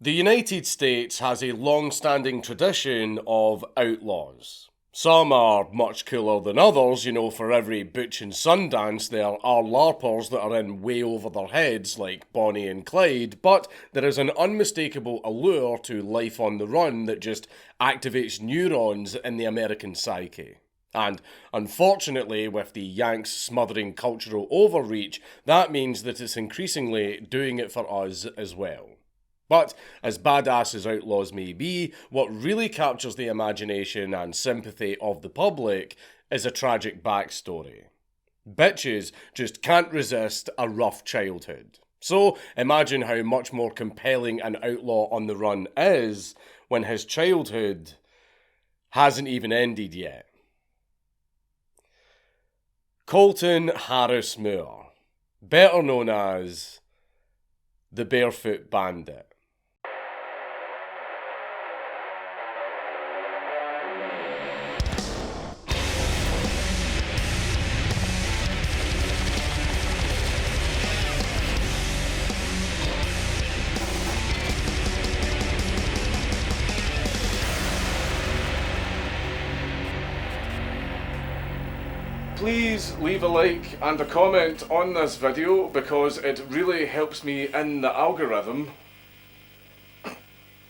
The United States has a long-standing tradition of outlaws. Some are much cooler than others, for every Butch and Sundance there are LARPers that are in way over their heads like Bonnie and Clyde, but there is an unmistakable allure to life on the run that just activates neurons in the American psyche. And unfortunately, with the Yanks smothering cultural overreach, that means that it's increasingly doing it for us as well. But, as badass as outlaws may be, what really captures the imagination and sympathy of the public is a tragic backstory. Bitches just can't resist a rough childhood. So, imagine how much more compelling an outlaw on the run is when his childhood hasn't even ended yet. Colton Harris Moore, better known as the Barefoot Bandit. Please leave a like and a comment on this video because it really helps me in the algorithm.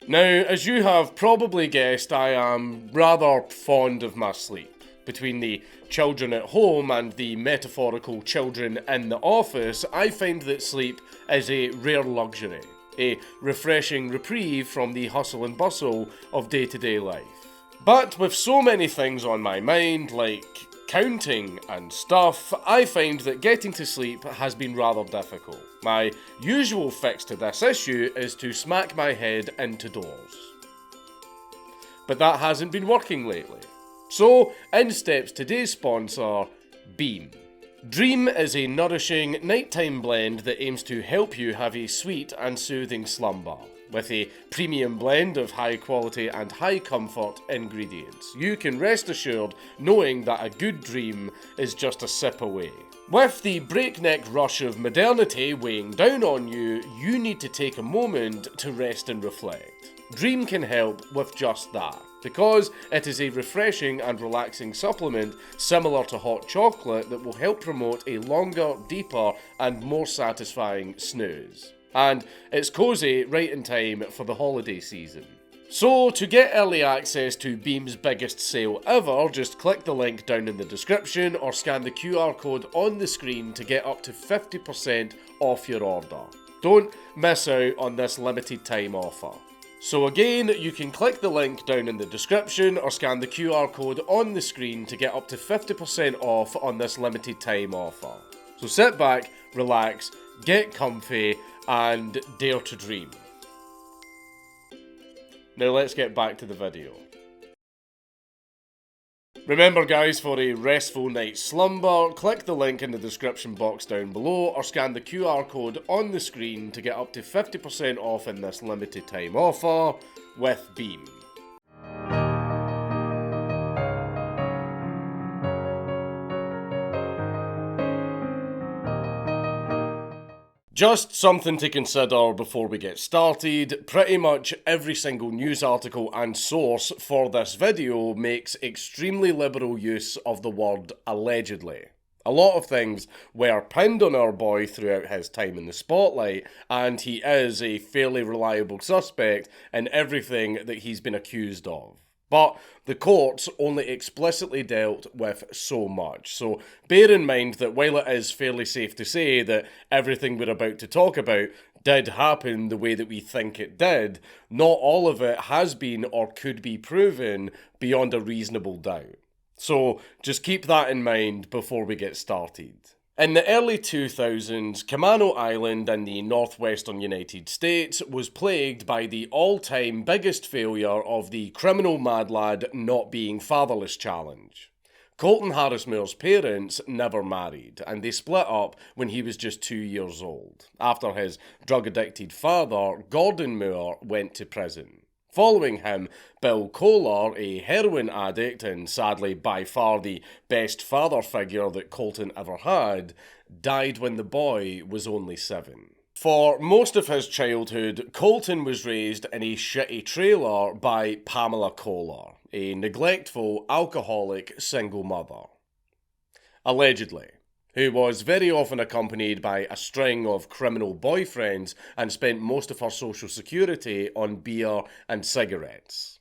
Now, as you have probably guessed, I am rather fond of my sleep. Between the children at home and the metaphorical children in the office, I find that sleep is a rare luxury, a refreshing reprieve from the hustle and bustle of day-to-day life. But with so many things on my mind, like counting and stuff, I find that getting to sleep has been rather difficult. My usual fix to this issue is to smack my head into doors. But that hasn't been working lately. So, in steps today's sponsor, Beam. Dream is a nourishing nighttime blend that aims to help you have a sweet and soothing slumber. With a premium blend of high quality and high comfort ingredients, you can rest assured knowing that a good dream is just a sip away. With the breakneck rush of modernity weighing down on you, you need to take a moment to rest and reflect. Dream can help with just that, because it is a refreshing and relaxing supplement similar to hot chocolate that will help promote a longer, deeper and more satisfying snooze. And it's cozy right in time for the holiday season. So, to get early access to Beam's biggest sale ever, just click the link down in the description or scan the QR code on the screen to get up to 50% off your order. Don't miss out on this limited time offer. So again, you can click the link down in the description or scan the QR code on the screen to get up to 50% off on this limited time offer. So sit back, relax, get comfy, and dare to dream. Now let's get back to the video. Remember guys, for a restful night's slumber, click the link in the description box down below or scan the QR code on the screen to get up to 50% off in this limited time offer with Beam. Just something to consider before we get started. Pretty much every single news article and source for this video makes extremely liberal use of the word allegedly. A lot of things were pinned on our boy throughout his time in the spotlight, and he is a fairly reliable suspect in everything that he's been accused of. But the courts only explicitly dealt with so much, so bear in mind that while it is fairly safe to say that everything we're about to talk about did happen the way that we think it did, not all of it has been or could be proven beyond a reasonable doubt. So just keep that in mind before we get started. In the early 2000s, Camano Island in the northwestern United States was plagued by the all-time biggest failure of the criminal mad lad not being fatherless challenge. Colton Harris Moore's parents never married, and they split up when he was just 2 years old, after his drug-addicted father, Gordon Moore, went to prison. Following him, Bill Kohler, a heroin addict and sadly by far the best father figure that Colton ever had, died when the boy was only 7. For most of his childhood, Colton was raised in a shitty trailer by Pamela Kohler, a neglectful, alcoholic single mother. Allegedly, who was very often accompanied by a string of criminal boyfriends and spent most of her social security on beer and cigarettes.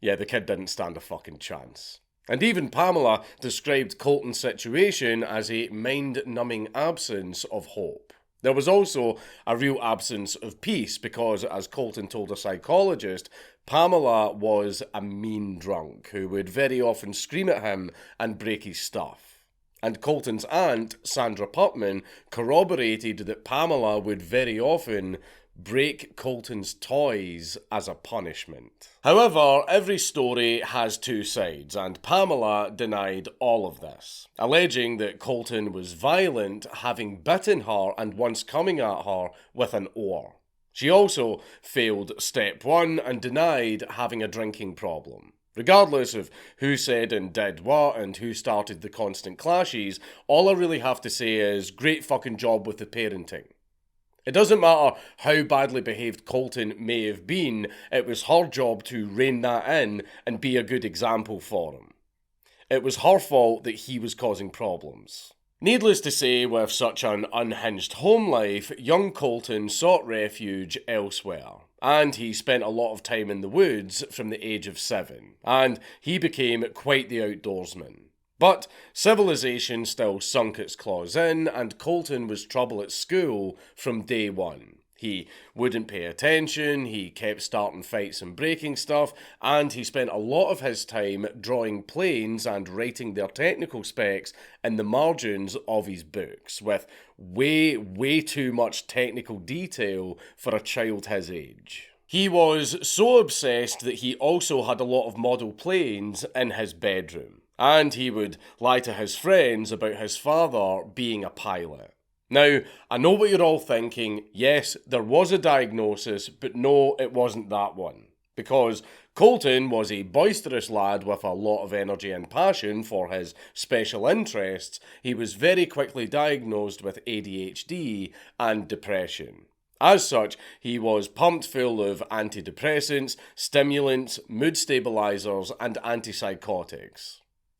Yeah, the kid didn't stand a fucking chance. And even Pamela described Colton's situation as a mind-numbing absence of hope. There was also a real absence of peace because, as Colton told a psychologist, Pamela was a mean drunk who would very often scream at him and break his stuff. And Colton's aunt, Sandra Putman, corroborated that Pamela would very often break Colton's toys as a punishment. However, every story has two sides, and Pamela denied all of this, alleging that Colton was violent, having bitten her and once coming at her with an oar. She also failed step one and denied having a drinking problem. Regardless of who said and did what and who started the constant clashes, all I really have to say is great fucking job with the parenting. It doesn't matter how badly behaved Colton may have been, it was her job to rein that in and be a good example for him. It was her fault that he was causing problems. Needless to say, with such an unhinged home life, young Colton sought refuge elsewhere. And he spent a lot of time in the woods from the age of 7, and he became quite the outdoorsman. But civilization still sunk its claws in, and Colton was trouble at school from day one. He wouldn't pay attention, he kept starting fights and breaking stuff, and he spent a lot of his time drawing planes and writing their technical specs in the margins of his books, with way too much technical detail for a child his age. He was so obsessed that he also had a lot of model planes in his bedroom. And he would lie to his friends about his father being a pilot. Now, I know what you're all thinking. Yes, there was a diagnosis, but no, it wasn't that one. Because Colton was a boisterous lad with a lot of energy and passion for his special interests, he was very quickly diagnosed with ADHD and depression. As such, he was pumped full of antidepressants, stimulants, mood stabilizers, and antipsychotics.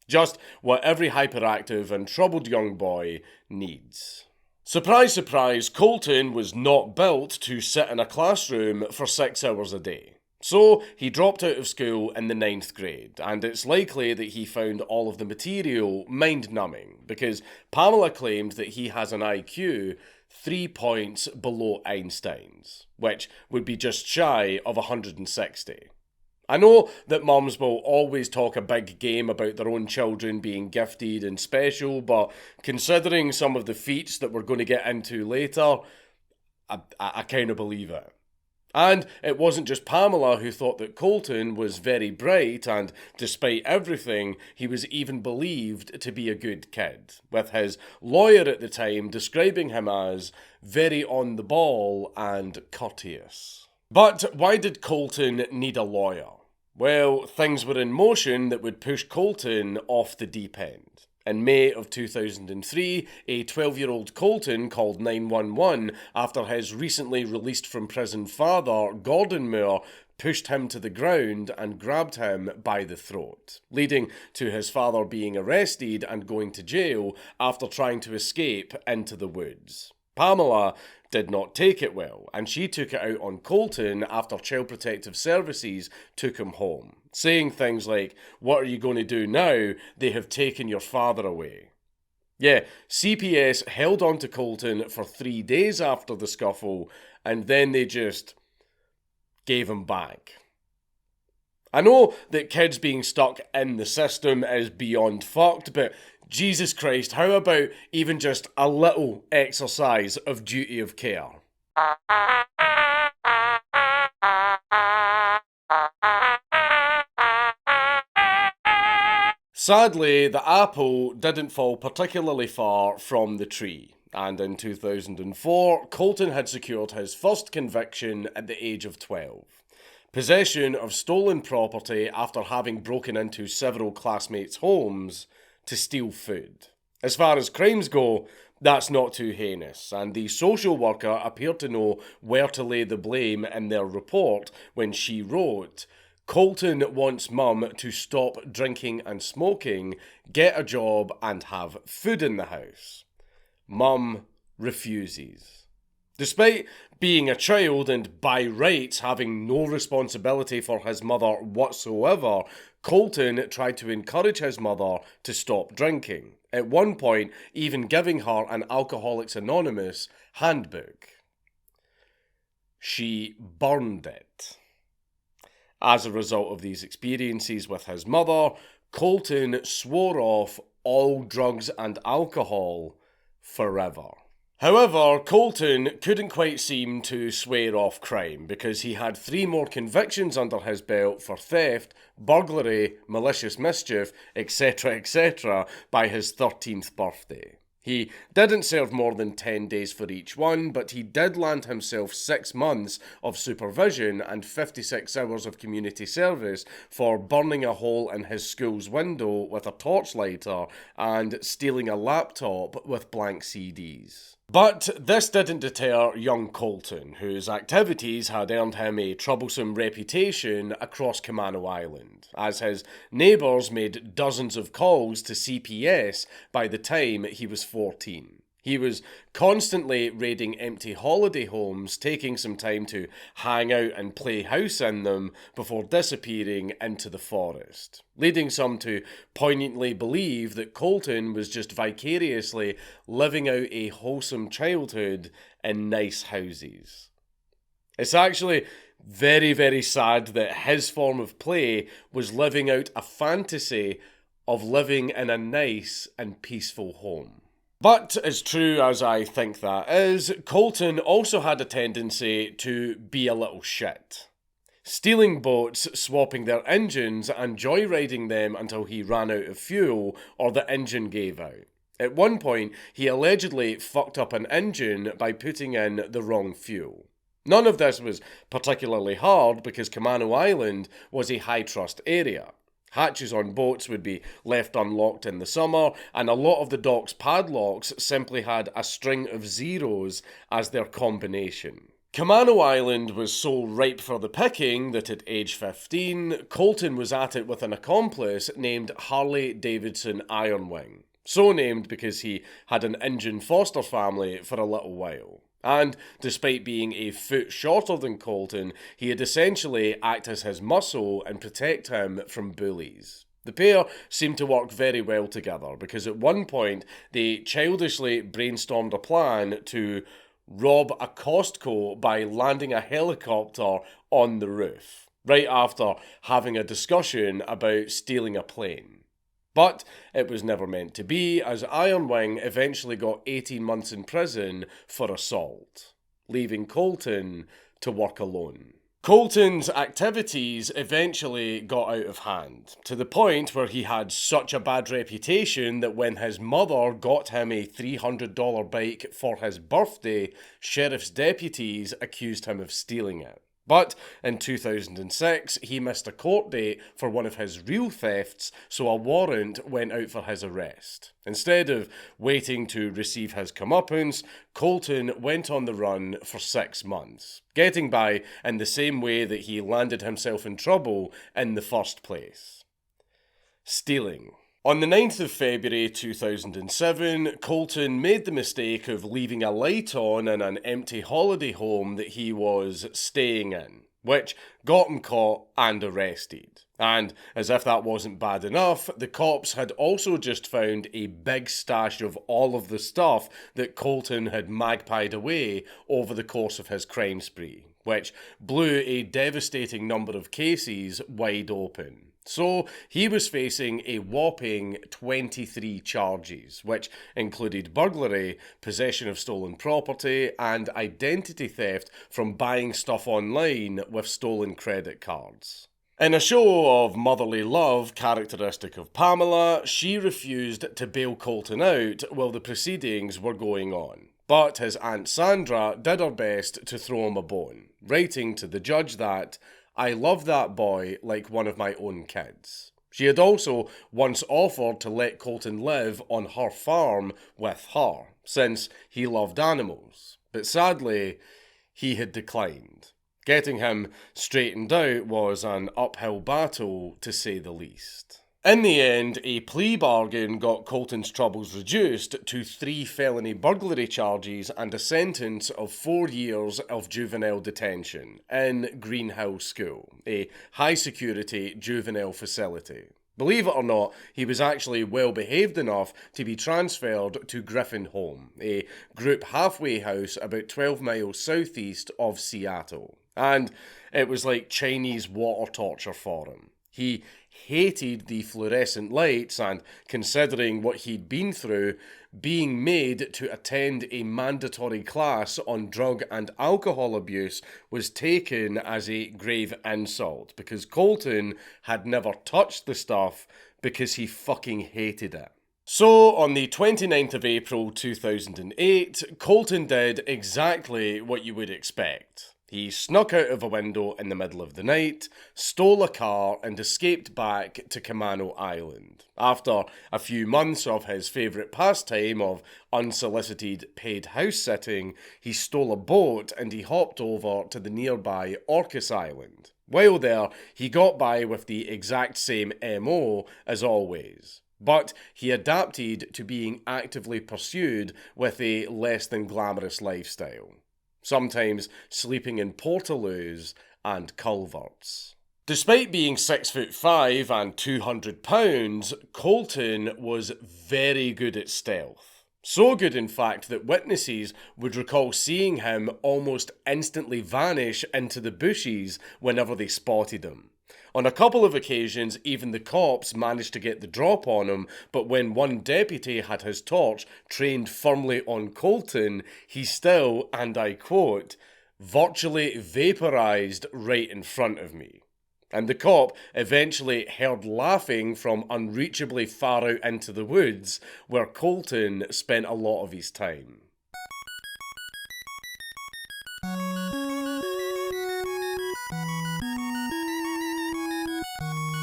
Just what every hyperactive and troubled young boy needs. Surprise, surprise, Colton was not built to sit in a classroom for 6 hours a day. So he dropped out of school in the 9th grade, and it's likely that he found all of the material mind-numbing, because Pamela claimed that he has an IQ 3 points below Einstein's, which would be just shy of 160. I know that mums will always talk a big game about their own children being gifted and special, but considering some of the feats that we're going to get into later, I kind of believe it. And it wasn't just Pamela who thought that Colton was very bright, and despite everything, he was even believed to be a good kid, with his lawyer at the time describing him as very on the ball and courteous. But why did Colton need a lawyer? Well, things were in motion that would push Colton off the deep end. In May of 2003, a 12-year-old Colton called 911 after his recently released from prison father, Gordon Moore, pushed him to the ground and grabbed him by the throat, leading to his father being arrested and going to jail after trying to escape into the woods. Pamela did not take it well, and she took it out on Colton after Child Protective Services took him home, saying things like, "What are you going to do now? They have taken your father away." Yeah, CPS held on to Colton for 3 days after the scuffle, and then they just gave him back. I know that kids being stuck in the system is beyond fucked, but Jesus Christ, how about even just a little exercise of duty of care? Sadly, the apple didn't fall particularly far from the tree, and in 2004, Colton had secured his first conviction at the age of 12. Possession of stolen property after having broken into several classmates' homes to steal food. As far as crimes go, That's not too heinous, and the social worker appeared to know where to lay the blame in their report when she wrote, "Colton wants Mum to stop drinking and smoking, get a job and have food in the house. Mum refuses." Despite being a child and by rights having no responsibility for his mother whatsoever, Colton tried to encourage his mother to stop drinking, at one point even giving her an Alcoholics Anonymous handbook. She burned it. As a result of these experiences with his mother, Colton swore off all drugs and alcohol forever. However, Colton couldn't quite seem to swear off crime because he had 3 more convictions under his belt for theft, burglary, malicious mischief, etc., by his 13th birthday. He didn't serve more than 10 days for each one, but he did land himself 6 months of supervision and 56 hours of community service for burning a hole in his school's window with a torchlighter and stealing a laptop with blank CDs. But this didn't deter young Colton, whose activities had earned him a troublesome reputation across Camano Island, as his neighbours made dozens of calls to CPS by the time he was 14. He was constantly raiding empty holiday homes, taking some time to hang out and play house in them before disappearing into the forest, leading some to poignantly believe that Colton was just vicariously living out a wholesome childhood in nice houses. It's actually very, very sad that his form of play was living out a fantasy of living in a nice and peaceful home. But as true as I think that is, Colton also had a tendency to be a little shit. Stealing boats, swapping their engines, and joyriding them until he ran out of fuel or the engine gave out. At one point, he allegedly fucked up an engine by putting in the wrong fuel. None of this was particularly hard because Camano Island was a high-trust area. Hatches on boats would be left unlocked in the summer, and a lot of the dock's padlocks simply had a string of zeros as their combination. Camano Island was so ripe for the picking that at age 15, Colton was at it with an accomplice named Harley Davidson Ironwing. So named because he had an Indian foster family for a little while. And despite being a foot shorter than Colton, he had essentially act as his muscle and protect him from bullies. The pair seemed to work very well together because at one point they childishly brainstormed a plan to rob a Costco by landing a helicopter on the roof, right after having a discussion about stealing a plane. But it was never meant to be, as Ironwing eventually got 18 months in prison for assault, leaving Colton to work alone. Colton's activities eventually got out of hand, to the point where he had such a bad reputation that when his mother got him a $300 bike for his birthday, sheriff's deputies accused him of stealing it. But in 2006, he missed a court date for one of his real thefts, so a warrant went out for his arrest. Instead of waiting to receive his comeuppance, Colton went on the run for 6 months, getting by in the same way that he landed himself in trouble in the first place: stealing. On the 9th of February 2007, Colton made the mistake of leaving a light on in an empty holiday home that he was staying in, which got him caught and arrested. And as if that wasn't bad enough, the cops had also just found a big stash of all of the stuff that Colton had magpied away over the course of his crime spree, which blew a devastating number of cases wide open. So he was facing a whopping 23 charges, which included burglary, possession of stolen property, and identity theft from buying stuff online with stolen credit cards. In a show of motherly love characteristic of Pamela, she refused to bail Colton out while the proceedings were going on. But his Aunt Sandra did her best to throw him a bone, writing to the judge that, "I love that boy like one of my own kids." She had also once offered to let Colton live on her farm with her, since he loved animals. But sadly, he had declined. Getting him straightened out was an uphill battle, to say the least. In the end, a plea bargain got Colton's troubles reduced to 3 felony burglary charges and a sentence of 4 years of juvenile detention in Green Hill School, a high-security juvenile facility. Believe it or not, he was actually well behaved enough to be transferred to Griffin Home, a group halfway house about 12 miles southeast of Seattle. And it was like Chinese water torture for him. He hated the fluorescent lights, and considering what he'd been through, being made to attend a mandatory class on drug and alcohol abuse was taken as a grave insult, because Colton had never touched the stuff because he fucking hated it. So, on the 29th of April 2008, Colton did exactly what you would expect. He snuck out of a window in the middle of the night, stole a car, and escaped back to Camano Island. After a few months of his favourite pastime of unsolicited paid house sitting, he stole a boat and he hopped over to the nearby Orcas Island. While there, he got by with the exact same MO as always. But he adapted to being actively pursued with a less than glamorous lifestyle. Sometimes sleeping in portaloos and culverts. Despite being 6'5" and 200 pounds, Colton was very good at stealth. So good, in fact, that witnesses would recall seeing him almost instantly vanish into the bushes whenever they spotted him. On a couple of occasions, even the cops managed to get the drop on him, but when one deputy had his torch trained firmly on Colton, he still, and I quote, virtually vaporised right in front of me. And the cop eventually heard laughing from unreachably far out into the woods, where Colton spent a lot of his time.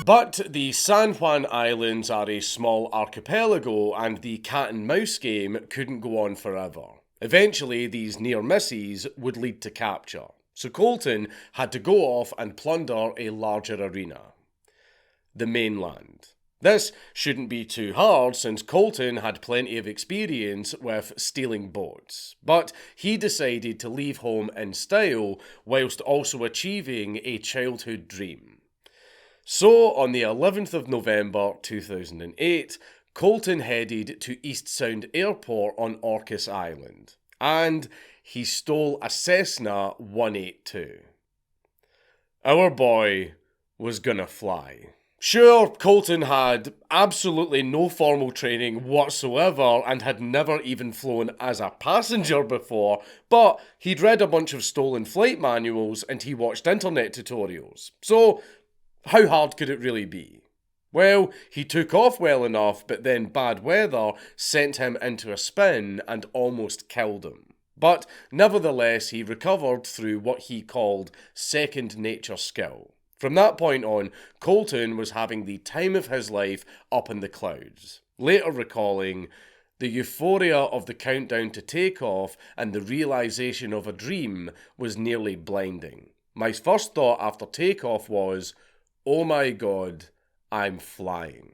But the San Juan Islands are a small archipelago, and the cat and mouse game couldn't go on forever. Eventually, these near misses would lead to capture. So Colton had to go off and plunder a larger arena. The mainland. This shouldn't be too hard, since Colton had plenty of experience with stealing boats. But he decided to leave home in style, whilst also achieving a childhood dream. So, on the 11th of November 2008, Colton headed to East Sound Airport on Orcas Island, and he stole a Cessna 182. Our boy was gonna fly. Sure, Colton had absolutely no formal training whatsoever and had never even flown as a passenger before, but he'd read a bunch of stolen flight manuals and he watched internet tutorials. So, how hard could it really be? Well, he took off well enough, but then bad weather sent him into a spin and almost killed him. But nevertheless, he recovered through what he called second nature skill. From that point on, Colton was having the time of his life up in the clouds, later recalling, "The euphoria of the countdown to takeoff and the realization of a dream was nearly blinding. My first thought after takeoff was, oh my God, I'm flying.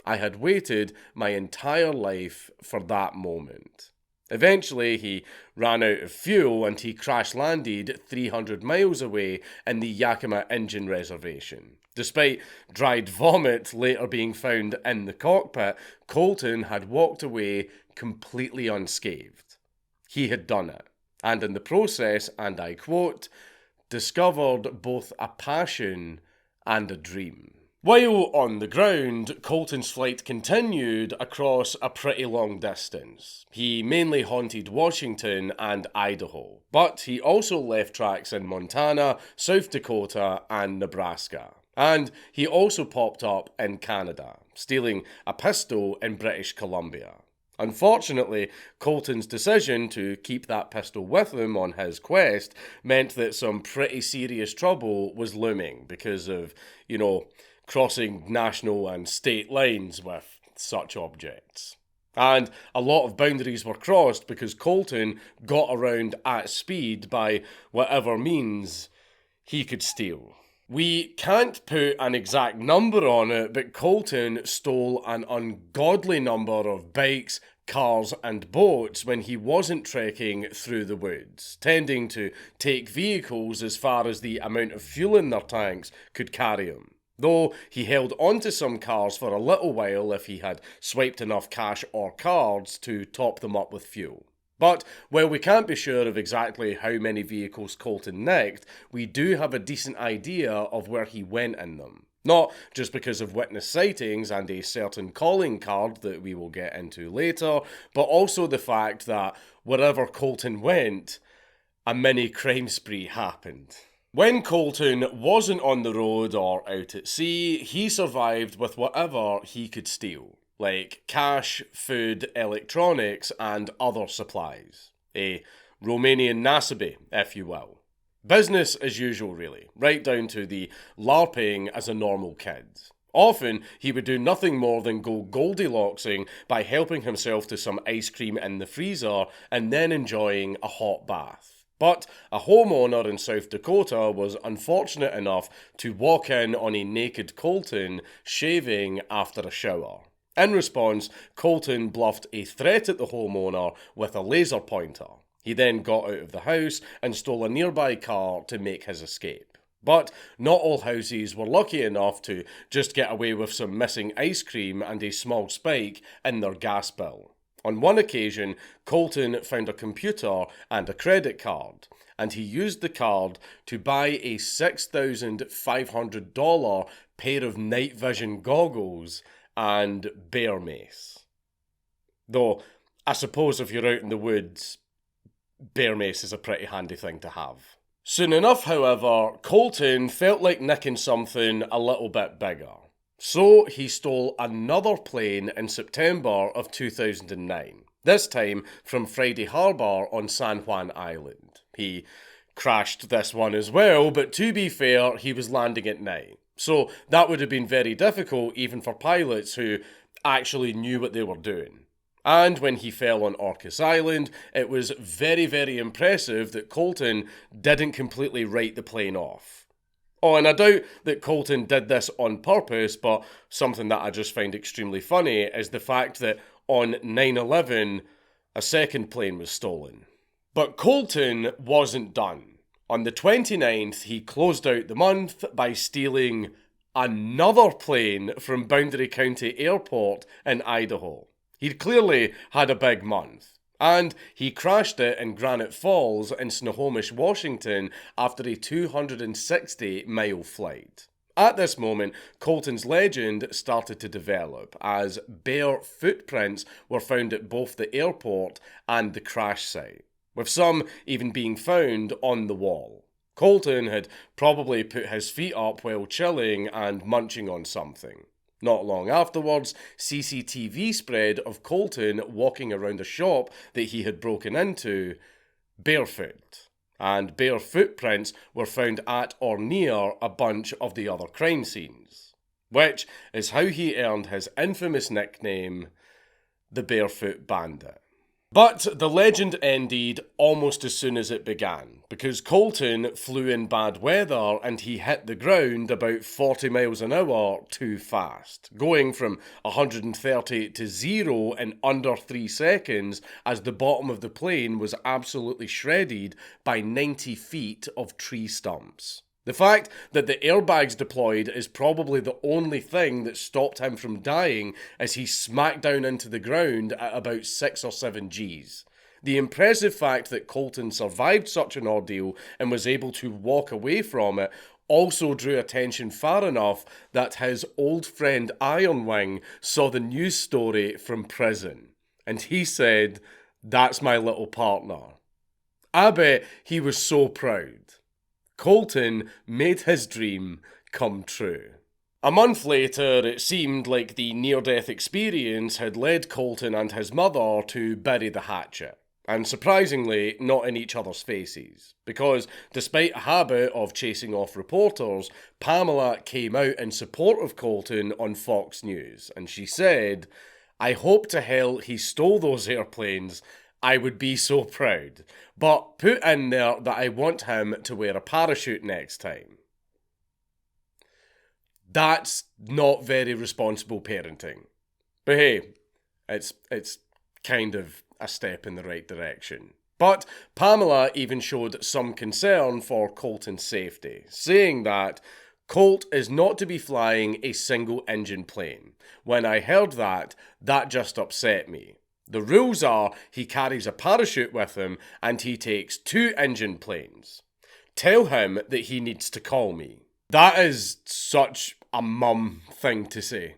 I had waited my entire life for that moment." Eventually, he ran out of fuel and he crash-landed 300 miles away in the Yakima Indian Reservation. Despite dried vomit later being found in the cockpit, Colton had walked away completely unscathed. He had done it, and in the process, and I quote, discovered both a passion and a dream. While on the ground, Colton's flight continued across a pretty long distance. He mainly haunted Washington and Idaho, but he also left tracks in Montana, South Dakota, and Nebraska. And he also popped up in Canada, stealing a pistol in British Columbia. Unfortunately, Colton's decision to keep that pistol with him on his quest meant that some pretty serious trouble was looming because of, crossing national and state lines with such objects. And a lot of boundaries were crossed because Colton got around at speed by whatever means he could steal. We can't put an exact number on it, but Colton stole an ungodly number of bikes, cars and boats when he wasn't trekking through the woods, tending to take vehicles as far as the amount of fuel in their tanks could carry him. Though he held onto some cars for a little while if he had swiped enough cash or cards to top them up with fuel. But while we can't be sure of exactly how many vehicles Colton nicked, we do have a decent idea of where he went in them. Not just because of witness sightings and a certain calling card that we will get into later, but also the fact that wherever Colton went, a mini crime spree happened. When Colton wasn't on the road or out at sea, he survived with whatever he could steal, like cash, food, electronics, and other supplies. A Romanian Nasibe, if you will. Business as usual, really, right down to the LARPing as a normal kid. Often, he would do nothing more than go Goldilocksing by helping himself to some ice cream in the freezer and then enjoying a hot bath. But a homeowner in South Dakota was unfortunate enough to walk in on a naked Colton shaving after a shower. In response, Colton bluffed a threat at the homeowner with a laser pointer. He then got out of the house and stole a nearby car to make his escape. But not all houses were lucky enough to just get away with some missing ice cream and a small spike in their gas bill. On one occasion, Colton found a computer and a credit card, and he used the card to buy a $6,500 pair of night vision goggles and bear mace. Though, I suppose if you're out in the woods, bear mace is a pretty handy thing to have. Soon enough, however, Colton felt like nicking something a little bit bigger. So he stole another plane in September of 2009, this time from Friday Harbour on San Juan Island. He crashed this one as well, but to be fair, he was landing at night. So that would have been very difficult even for pilots who actually knew what they were doing. And when he fell on Orcas Island, it was very, very impressive that Colton didn't completely write the plane off. Oh, and I doubt that Colton did this on purpose, but something that I just find extremely funny is the fact that on 9/11, a second plane was stolen. But Colton wasn't done. On the 29th, he closed out the month by stealing another plane from Boundary County Airport in Idaho. He'd clearly had a big month. And he crashed it in Granite Falls in Snohomish, Washington after a 260-mile flight. At this moment, Colton's legend started to develop as bare footprints were found at both the airport and the crash site, with some even being found on the wall. Colton had probably put his feet up while chilling and munching on something. Not long afterwards, CCTV spread of Colton walking around a shop that he had broken into, barefoot. And bare footprints were found at or near a bunch of the other crime scenes. Which is how he earned his infamous nickname, the Barefoot Bandit. But the legend ended almost as soon as it began, because Colton flew in bad weather and he hit the ground about 40 miles an hour too fast, going from 130 to 0 in under 3 seconds as the bottom of the plane was absolutely shredded by 90 feet of tree stumps. The fact that the airbags deployed is probably the only thing that stopped him from dying as he smacked down into the ground at about 6 or 7 Gs. The impressive fact that Colton survived such an ordeal and was able to walk away from it also drew attention far enough that his old friend Ironwing saw the news story from prison. And he said, "That's my little partner." I bet he was so proud. Colton made his dream come true. A month later, it seemed like the near-death experience had led Colton and his mother to bury the hatchet. And surprisingly, not in each other's faces. Because despite a habit of chasing off reporters, Pamela came out in support of Colton on Fox News. And she said, "I hope to hell he stole those airplanes. I would be so proud. But put in there that I want him to wear a parachute next time." That's not very responsible parenting. But hey, it's kind of a step in the right direction. But Pamela even showed some concern for Colton's safety, saying that Colt is not to be flying a single-engine plane. When I heard that just upset me. The rules are he carries a parachute with him and he takes 2-engine planes. Tell him that he needs to call me. That is such a mum thing to say.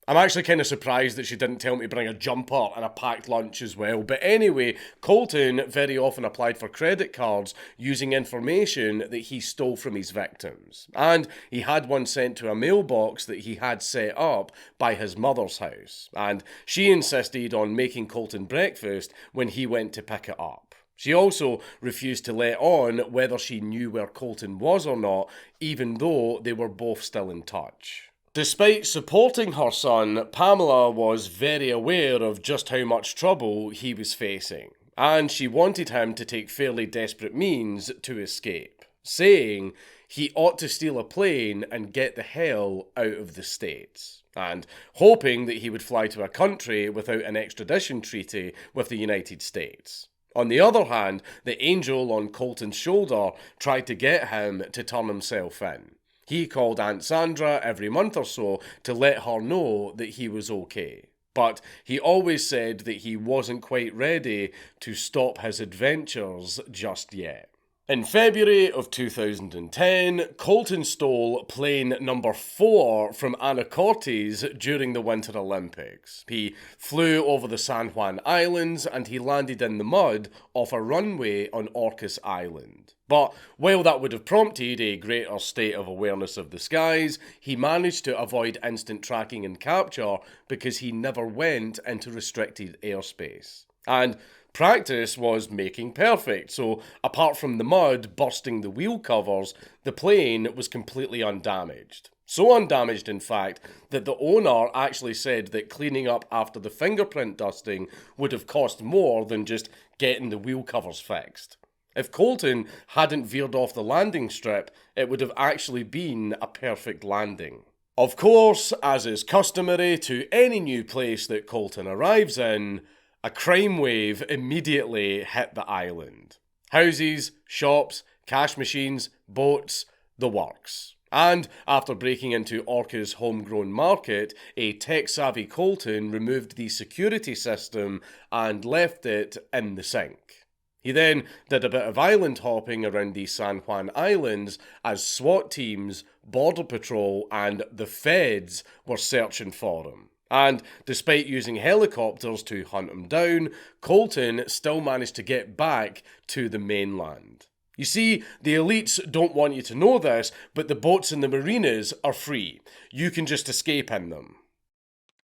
I'm actually kind of surprised that she didn't tell me to bring a jumper and a packed lunch as well. But anyway, Colton very often applied for credit cards using information that he stole from his victims. And he had one sent to a mailbox that he had set up by his mother's house. And she insisted on making Colton breakfast when he went to pick it up. She also refused to let on whether she knew where Colton was or not, even though they were both still in touch. Despite supporting her son, Pamela was very aware of just how much trouble he was facing, and she wanted him to take fairly desperate means to escape, saying he ought to steal a plane and get the hell out of the States, and hoping that he would fly to a country without an extradition treaty with the United States. On the other hand, the angel on Colton's shoulder tried to get him to turn himself in. He called Aunt Sandra every month or so to let her know that he was okay. But he always said that he wasn't quite ready to stop his adventures just yet. In February of 2010, Colton stole plane number 4 from Anacortes during the Winter Olympics. He flew over the San Juan Islands and he landed in the mud off a runway on Orcas Island. But while that would have prompted a greater state of awareness of the skies, he managed to avoid instant tracking and capture because he never went into restricted airspace. And practice was making perfect, so apart from the mud bursting the wheel covers, the plane was completely undamaged. So undamaged, in fact, that the owner actually said that cleaning up after the fingerprint dusting would have cost more than just getting the wheel covers fixed. If Colton hadn't veered off the landing strip, it would have actually been a perfect landing. Of course, as is customary to any new place that Colton arrives in, a crime wave immediately hit the island. Houses, shops, cash machines, boats, the works. And after breaking into Orca's homegrown market, a tech-savvy Colton removed the security system and left it in the sink. He then did a bit of island hopping around the San Juan Islands as SWAT teams, Border Patrol and the feds were searching for him. And despite using helicopters to hunt him down, Colton still managed to get back to the mainland. You see, the elites don't want you to know this, but the boats in the marinas are free. You can just escape in them.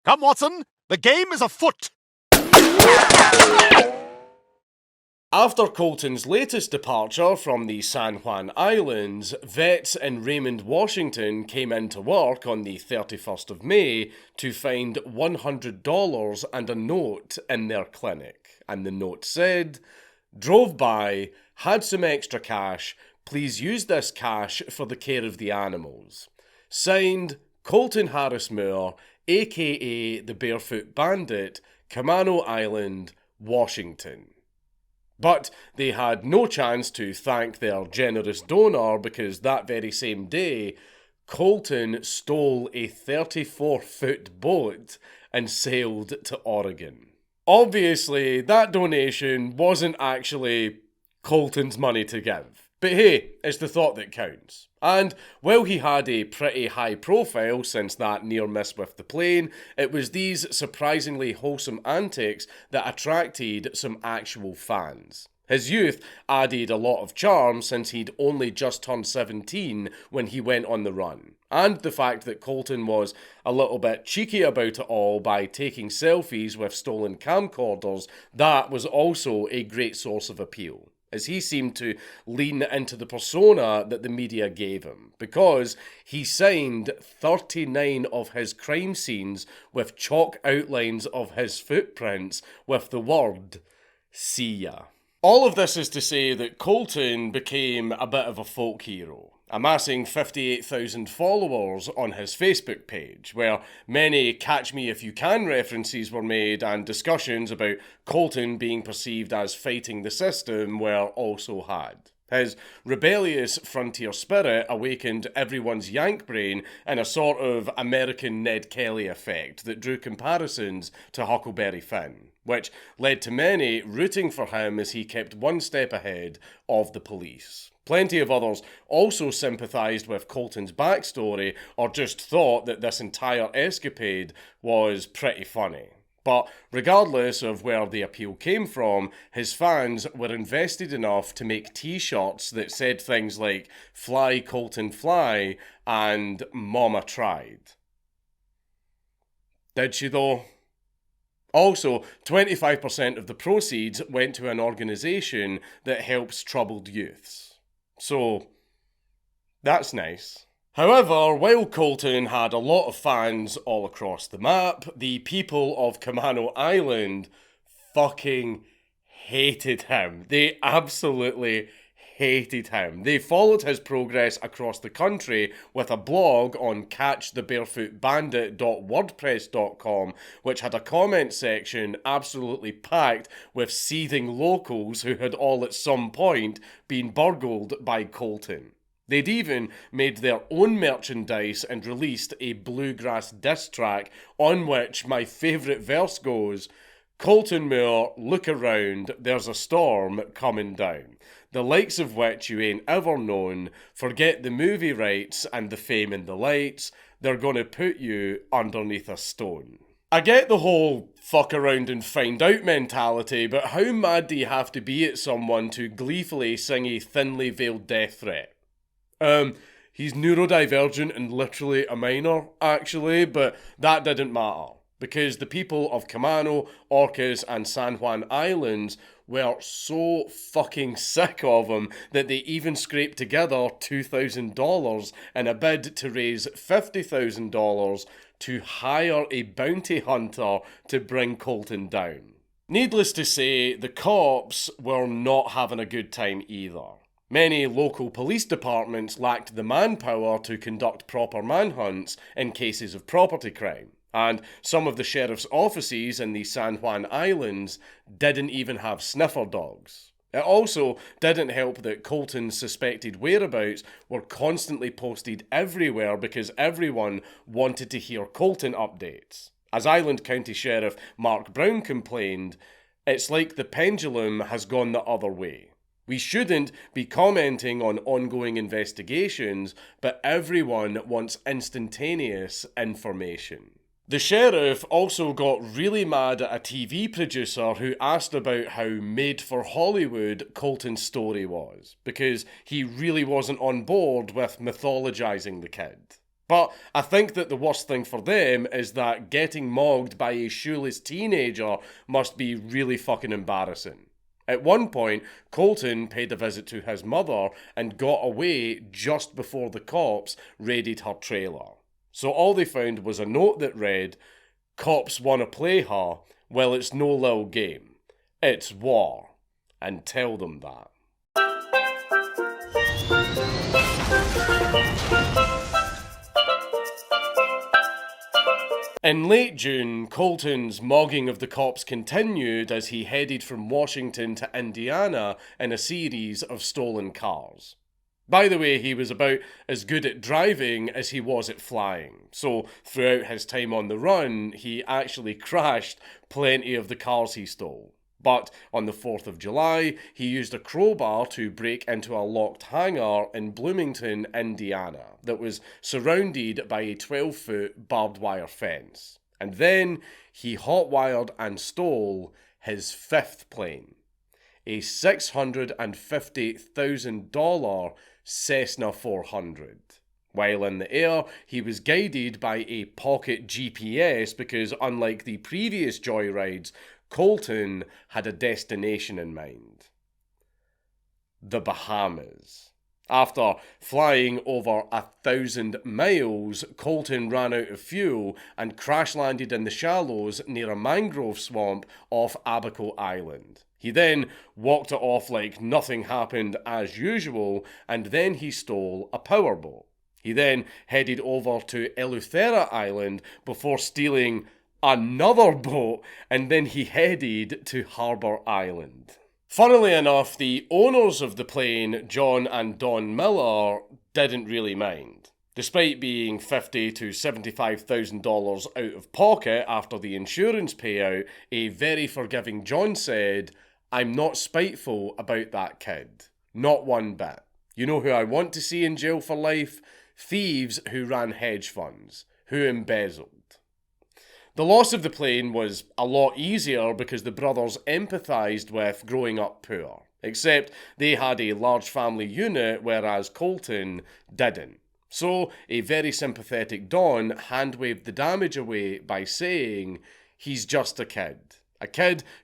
Come, Watson, the game is afoot! After Colton's latest departure from the San Juan Islands, vets in Raymond, Washington came into work on the 31st of May to find $100 and a note in their clinic. And the note said, "Drove by, had some extra cash, please use this cash for the care of the animals. Signed, Colton Harris Moore, aka the Barefoot Bandit, Camano Island, Washington." But they had no chance to thank their generous donor because that very same day, Colton stole a 34-foot boat and sailed to Oregon. Obviously, that donation wasn't actually Colton's money to give. But hey, it's the thought that counts. And while he had a pretty high profile since that near miss with the plane, it was these surprisingly wholesome antics that attracted some actual fans. His youth added a lot of charm since he'd only just turned 17 when he went on the run. And the fact that Colton was a little bit cheeky about it all by taking selfies with stolen camcorders, that was also a great source of appeal, as he seemed to lean into the persona that the media gave him, because he signed 39 of his crime scenes with chalk outlines of his footprints with the word, "See ya." All of this is to say that Colton became a bit of a folk hero, amassing 58,000 followers on his Facebook page, where many Catch Me If You Can references were made and discussions about Colton being perceived as fighting the system were also had. His rebellious frontier spirit awakened everyone's yank brain in a sort of American Ned Kelly effect that drew comparisons to Huckleberry Finn, which led to many rooting for him as he kept one step ahead of the police. Plenty of others also sympathised with Colton's backstory or just thought that this entire escapade was pretty funny. But regardless of where the appeal came from, his fans were invested enough to make t-shirts that said things like "Fly Colton Fly" and "Mama Tried." Did she though? Also, 25% of the proceeds went to an organisation that helps troubled youths. So, that's nice. However, while Colton had a lot of fans all across the map, the people of Camano Island fucking hated him. They absolutely hated him. They followed his progress across the country with a blog on catchthebarefootbandit.wordpress.com, which had a comment section absolutely packed with seething locals who had all at some point been burgled by Colton. They'd even made their own merchandise and released a bluegrass diss track on which my favourite verse goes, "Colton Moore, look around, there's a storm coming down, the likes of which you ain't ever known, forget the movie rights and the fame and the lights, they're gonna put you underneath a stone." I get the whole fuck around and find out mentality, but how mad do you have to be at someone to gleefully sing a thinly veiled death threat? He's neurodivergent and literally a minor, actually, but that didn't matter, because the people of Camano, Orcas, and San Juan Islands were so fucking sick of him that they even scraped together $2,000 in a bid to raise $50,000 to hire a bounty hunter to bring Colton down. Needless to say, the cops were not having a good time either. Many local police departments lacked the manpower to conduct proper manhunts in cases of property crime, and some of the sheriff's offices in the San Juan Islands didn't even have sniffer dogs. It also didn't help that Colton's suspected whereabouts were constantly posted everywhere because everyone wanted to hear Colton updates. As Island County Sheriff Mark Brown complained, "It's like the pendulum has gone the other way. We shouldn't be commenting on ongoing investigations, but everyone wants instantaneous information." The sheriff also got really mad at a TV producer who asked about how made for Hollywood Colton's story was, because he really wasn't on board with mythologizing the kid. But I think that the worst thing for them is that getting mogged by a shoeless teenager must be really fucking embarrassing. At one point, Colton paid a visit to his mother and got away just before the cops raided her trailer. So all they found was a note that read, "Cops wanna play her, well it's no lil game. It's war. And tell them that." In late June, Colton's mogging of the cops continued as he headed from Washington to Indiana in a series of stolen cars. By the way, he was about as good at driving as he was at flying, so throughout his time on the run, he actually crashed plenty of the cars he stole. But on the 4th of July, he used a crowbar to break into a locked hangar in Bloomington, Indiana, that was surrounded by a 12-foot barbed wire fence. And then he hot-wired and stole his 5th plane. a $650,000 Cessna 400. While in the air, he was guided by a pocket GPS because, unlike the previous joyrides, Colton had a destination in mind. The Bahamas. After flying over 1,000 miles, Colton ran out of fuel and crash-landed in the shallows near a mangrove swamp off Abaco Island. He then walked it off like nothing happened as usual, and then he stole a powerboat. He then headed over to Eleuthera Island before stealing another boat, and then he headed to Harbour Island. Funnily enough, the owners of the plane, John and Don Miller, didn't really mind. Despite being $50,000 to $75,000 out of pocket after the insurance payout, a very forgiving John said, "I'm not spiteful about that kid. Not one bit. You know who I want to see in jail for life? Thieves who ran hedge funds, who embezzled." The loss of the plane was a lot easier because the brothers empathised with growing up poor, except they had a large family unit whereas Colton didn't. So a very sympathetic Don hand-waved the damage away by saying, "He's just a kid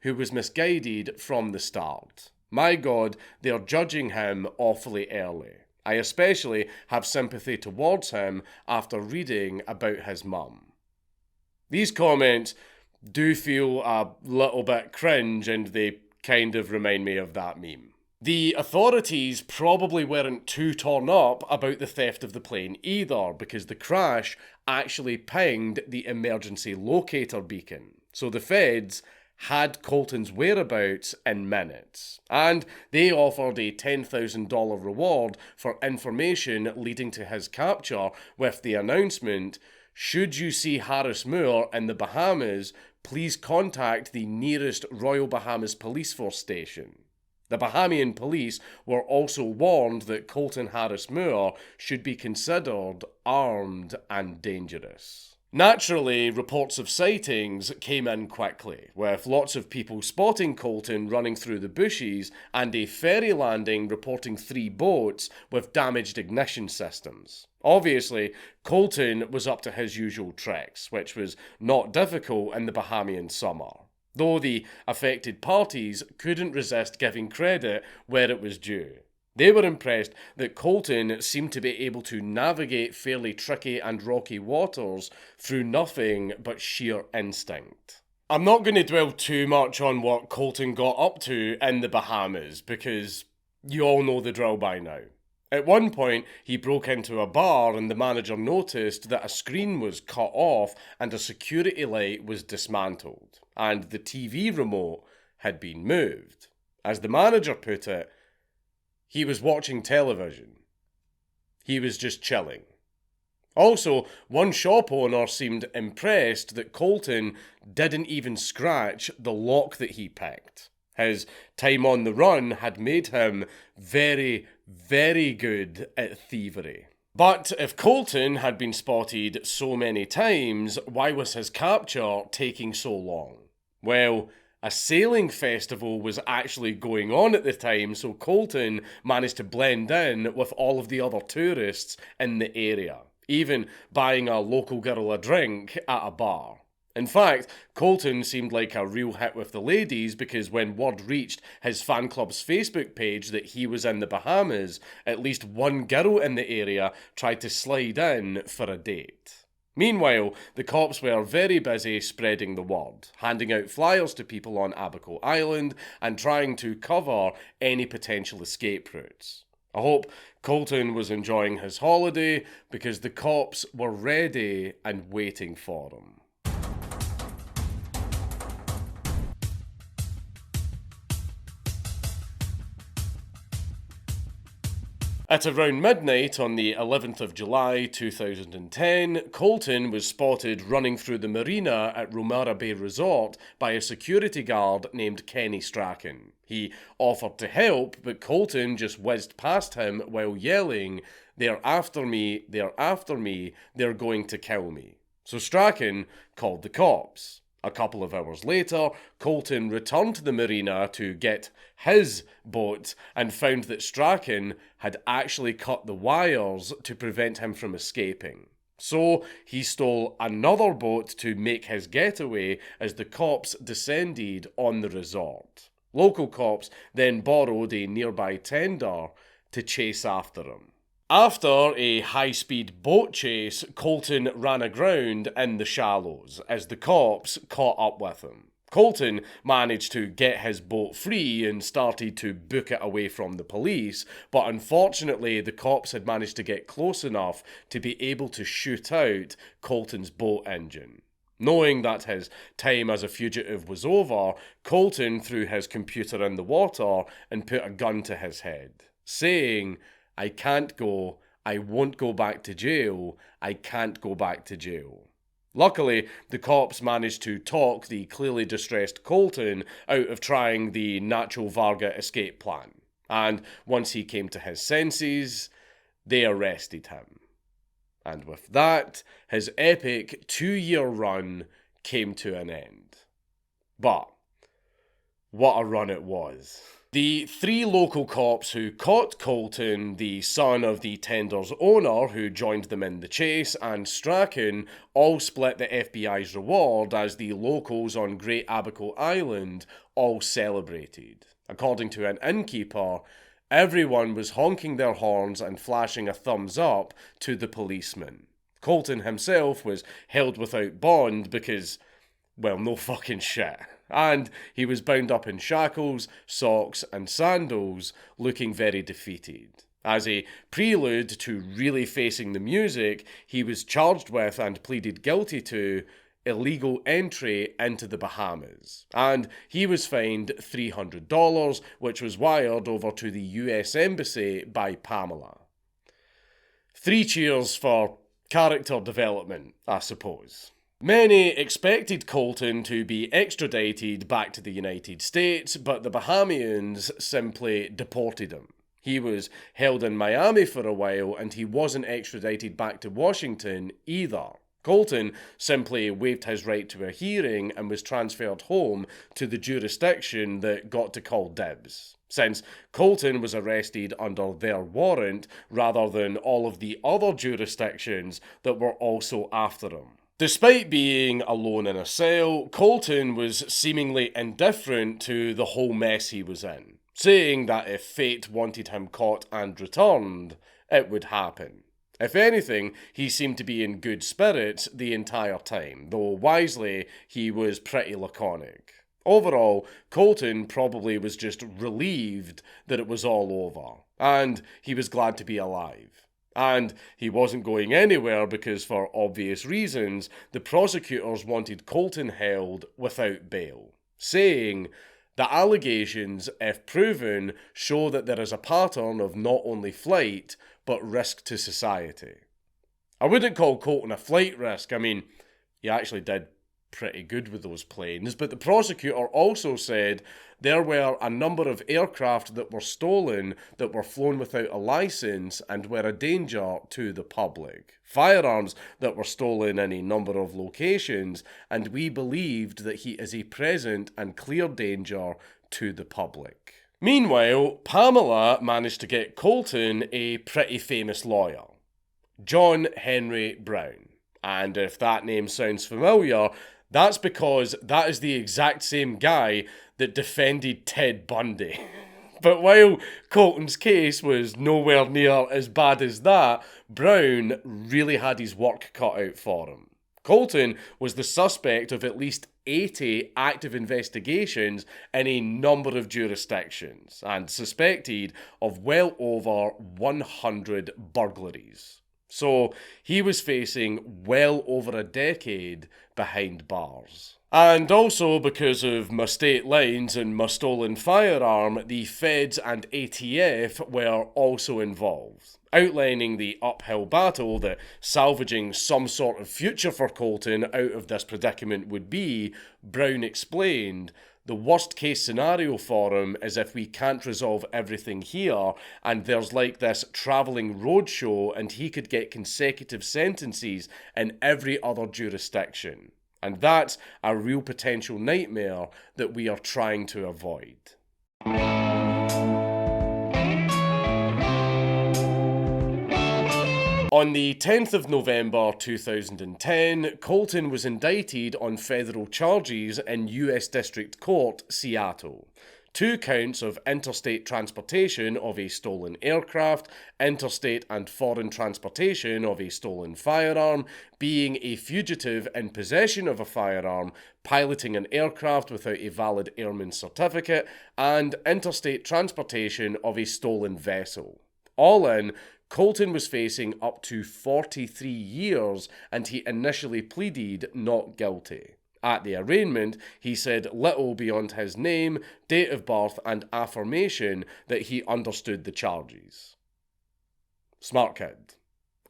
who was misguided from the start. My God, they're judging him awfully early. I especially have sympathy towards him after reading about his mum." These comments do feel a little bit cringe, and they kind of remind me of that meme. The authorities probably weren't too torn up about the theft of the plane either, because the crash actually pinged the emergency locator beacon. So the feds had Colton's whereabouts in minutes, and they offered a $10,000 reward for information leading to his capture with the announcement, "Should you see Harris Moore in the Bahamas, please contact the nearest Royal Bahamas Police Force station." The Bahamian police were also warned that Colton Harris Moore should be considered armed and dangerous. Naturally, reports of sightings came in quickly, with lots of people spotting Colton running through the bushes and a ferry landing reporting 3 boats with damaged ignition systems. Obviously, Colton was up to his usual tricks, which was not difficult in the Bahamian summer, though the affected parties couldn't resist giving credit where it was due. They were impressed that Colton seemed to be able to navigate fairly tricky and rocky waters through nothing but sheer instinct. I'm not going to dwell too much on what Colton got up to in the Bahamas, because you all know the drill by now. At one point, he broke into a bar and the manager noticed that a screen was cut off and a security light was dismantled, and the TV remote had been moved. As the manager put it, he was watching television. He was just chilling. Also, one shop owner seemed impressed that Colton didn't even scratch the lock that he picked. His time on the run had made him very, very good at thievery. But if Colton had been spotted so many times, why was his capture taking so long? Well, a sailing festival was actually going on at the time, so Colton managed to blend in with all of the other tourists in the area, even buying a local girl a drink at a bar. In fact, Colton seemed like a real hit with the ladies because when word reached his fan club's Facebook page that he was in the Bahamas, at least one girl in the area tried to slide in for a date. Meanwhile, the cops were very busy spreading the word, handing out flyers to people on Abaco Island and trying to cover any potential escape routes. I hope Colton was enjoying his holiday because the cops were ready and waiting for him. At around midnight on the 11th of July 2010, Colton was spotted running through the marina at Romara Bay Resort by a security guard named Kenny Strachan. He offered to help, but Colton just whizzed past him while yelling, "They're after me, they're after me, they're going to kill me." So Strachan called the cops. A couple of hours later, Colton returned to the marina to get his boat and found that Strachan had actually cut the wires to prevent him from escaping. So he stole another boat to make his getaway as the cops descended on the resort. Local cops then borrowed a nearby tender to chase after him. After a high-speed boat chase, Colton ran aground in the shallows as the cops caught up with him. Colton managed to get his boat free and started to book it away from the police, but unfortunately the cops had managed to get close enough to be able to shoot out Colton's boat engine. Knowing that his time as a fugitive was over, Colton threw his computer in the water and put a gun to his head, saying, "I can't go, I won't go back to jail, I can't go back to jail." Luckily, the cops managed to talk the clearly distressed Colton out of trying the Nacho Varga escape plan. And once he came to his senses, they arrested him. And with that, his epic 2-year run came to an end. But what a run it was. The 3 local cops who caught Colton, the son of the tender's owner who joined them in the chase, and Strachan all split the FBI's reward as the locals on Great Abaco Island all celebrated. According to an innkeeper, everyone was honking their horns and flashing a thumbs up to the policeman. Colton himself was held without bond because, well, no fucking shit. And he was bound up in shackles, socks, and sandals, looking very defeated. As a prelude to really facing the music, he was charged with and pleaded guilty to illegal entry into the Bahamas. And he was fined $300, which was wired over to the US Embassy by Pamela. 3 cheers for character development, I suppose. Many expected Colton to be extradited back to the United States, but the Bahamians simply deported him. He was held in Miami for a while, and he wasn't extradited back to Washington either. Colton simply waived his right to a hearing and was transferred home to the jurisdiction that got to call dibs, since Colton was arrested under their warrant rather than all of the other jurisdictions that were also after him. Despite being alone in a cell, Colton was seemingly indifferent to the whole mess he was in, saying that if fate wanted him caught and returned, it would happen. If anything, he seemed to be in good spirits the entire time, though wisely, he was pretty laconic. Overall, Colton probably was just relieved that it was all over, and he was glad to be alive. And he wasn't going anywhere because, for obvious reasons, the prosecutors wanted Colton held without bail, saying, "The allegations, if proven, show that there is a pattern of not only flight, but risk to society." I wouldn't call Colton a flight risk. I mean, he actually did pretty good with those planes, but the prosecutor also said there were a number of aircraft that were stolen that were flown without a license and were a danger to the public. Firearms that were stolen in a number of locations, and we believed that he is a present and clear danger to the public. Meanwhile, Pamela managed to get Colton a pretty famous lawyer, John Henry Brown. And if that name sounds familiar, that's because that is the exact same guy that defended Ted Bundy. But while Colton's case was nowhere near as bad as that, Brown really had his work cut out for him. Colton was the suspect of at least 80 active investigations in a number of jurisdictions and suspected of well over 100 burglaries. So he was facing well over a decade behind bars. And also because of my state lines and my stolen firearm, the feds and ATF were also involved. Outlining the uphill battle that salvaging some sort of future for Colton out of this predicament would be, Brown explained, "The worst case scenario for him is if we can't resolve everything here and there's like this travelling roadshow and he could get consecutive sentences in every other jurisdiction. And that's a real potential nightmare that we are trying to avoid. On the 10th of November 2010, Colton was indicted on federal charges in US District Court, Seattle. 2 counts of interstate transportation of a stolen aircraft, interstate and foreign transportation of a stolen firearm, being a fugitive in possession of a firearm, piloting an aircraft without a valid airman certificate, and interstate transportation of a stolen vessel. All in, Colton was facing up to 43 years, and he initially pleaded not guilty. At the arraignment, he said little beyond his name, date of birth, and affirmation that he understood the charges. Smart kid.